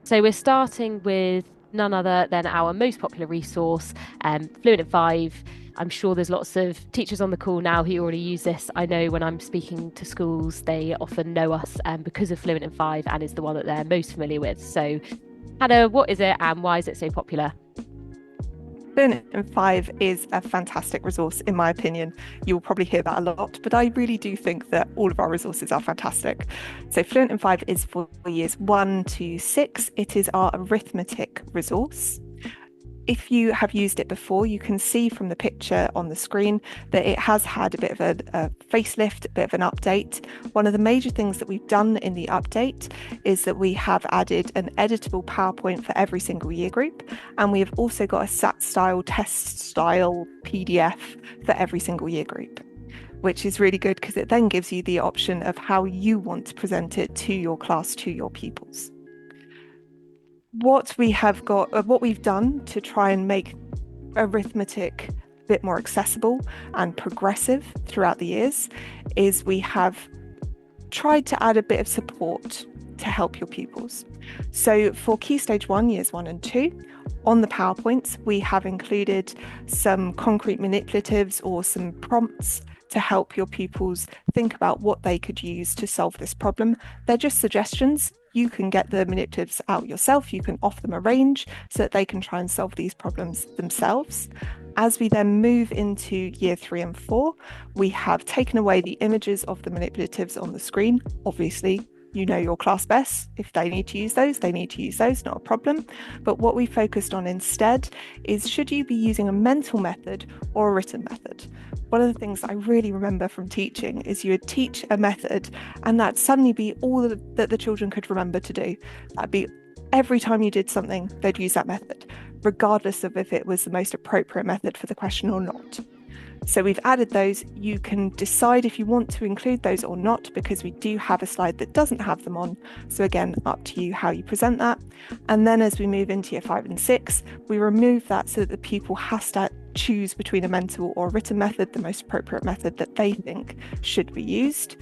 So we're starting with none other than our most popular resource, Fluent in 5. I'm sure there's lots of teachers on the call now who already use this. I know when I'm speaking to schools, they often know us because of Fluent in 5 and is the one that they're most familiar with. So, Hannah, what is it and why is it so popular? Fluent 5 is a fantastic resource, in my opinion. You'll probably hear that a lot, but I really do think that all of our resources are fantastic. So, Fluent in 5 is for years 1 to 6. It is our arithmetic resource. If you have used it before, you can see from the picture on the screen that it has had a bit of a facelift, a bit of an update. One of the major things that we've done in the update is that we have added an editable PowerPoint for every single year group, and we have also got a SAT style, test style PDF for every single year group, which is really good because it then gives you the option of how you want to present it to your class, to your pupils. What we've done to try and make arithmetic a bit more accessible and progressive throughout the years is we have tried to add a bit of support to help your pupils. So for Key Stage 1, years 1 and 2, on the PowerPoints, we have included some concrete manipulatives or some prompts to help your pupils think about what they could use to solve this problem. They're just suggestions. You can get the manipulatives out yourself. You can offer them a range so that they can try and solve these problems themselves. As we then move into year 3 and 4, we have taken away the images of the manipulatives on the screen. Obviously, you know your class best. If they need to use those, they need to use those, not a problem. But what we focused on instead is, should you be using a mental method or a written method? One of the things I really remember from teaching is you would teach a method and that'd suddenly be all that the children could remember to do. That'd be every time you did something, they'd use that method, regardless of if it was the most appropriate method for the question or not. So we've added those. You can decide if you want to include those or not, because we do have a slide that doesn't have them on. So again, up to you how you present that. And then as we move into year 5 and 6, we remove that so that the pupil has to choose between a mental or a written method, the most appropriate method that they think should be used.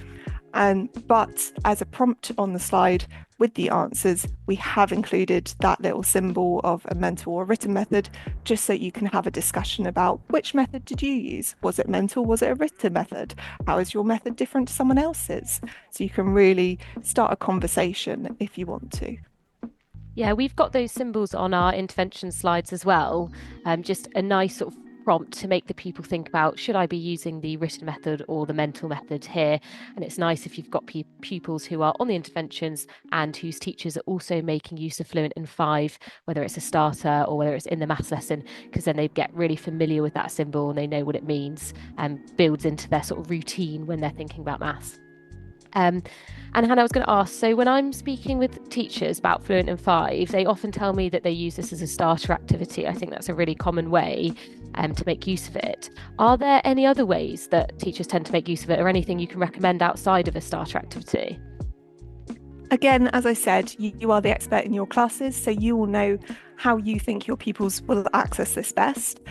But as a prompt on the slide with the answers, we have included that little symbol of a mental or written method, just so you can have a discussion about which method did you use? Was it mental? Was it a written method? How is your method different to someone else's? So you can really start a conversation if you want to. Yeah, we've got those symbols on our intervention slides as well. Just a nice sort of prompt to make the people think about, should I be using the written method or the mental method here? And it's nice if you've got pupils who are on the interventions and whose teachers are also making use of Fluent in 5, whether it's a starter or whether it's in the maths lesson, because then they get really familiar with that symbol and they know what it means and builds into their sort of routine when they're thinking about maths. Um, and Hannah, I was going to ask, so when I'm speaking with teachers about Fluent in 5, they often tell me that they use this as a starter activity. I think that's a really common way to make use of it. Are there any other ways that teachers tend to make use of it, or anything you can recommend outside of a starter activity? Again, as I said, you are the expert in your classes, so you will know how you think your pupils will access this best.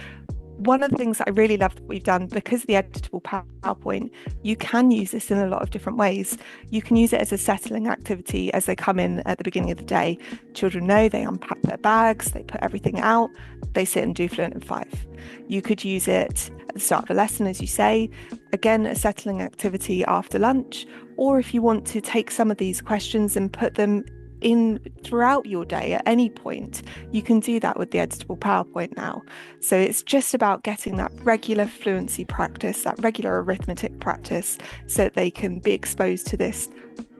One of the things that I really love that we've done, because of the editable PowerPoint, you can use this in a lot of different ways. You can use it as a settling activity as they come in at the beginning of the day. Children know they unpack their bags, they put everything out, they sit and do Fluent in 5. You could use it at the start of a lesson, as you say, again, a settling activity after lunch, or if you want to take some of these questions and put them in throughout your day at any point, you can do that with the editable PowerPoint now. So it's just about getting that regular fluency practice, that regular arithmetic practice, so that they can be exposed to this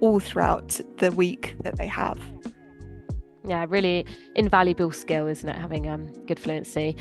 all throughout the week that they have. Yeah, really invaluable skill, isn't it? Having good fluency.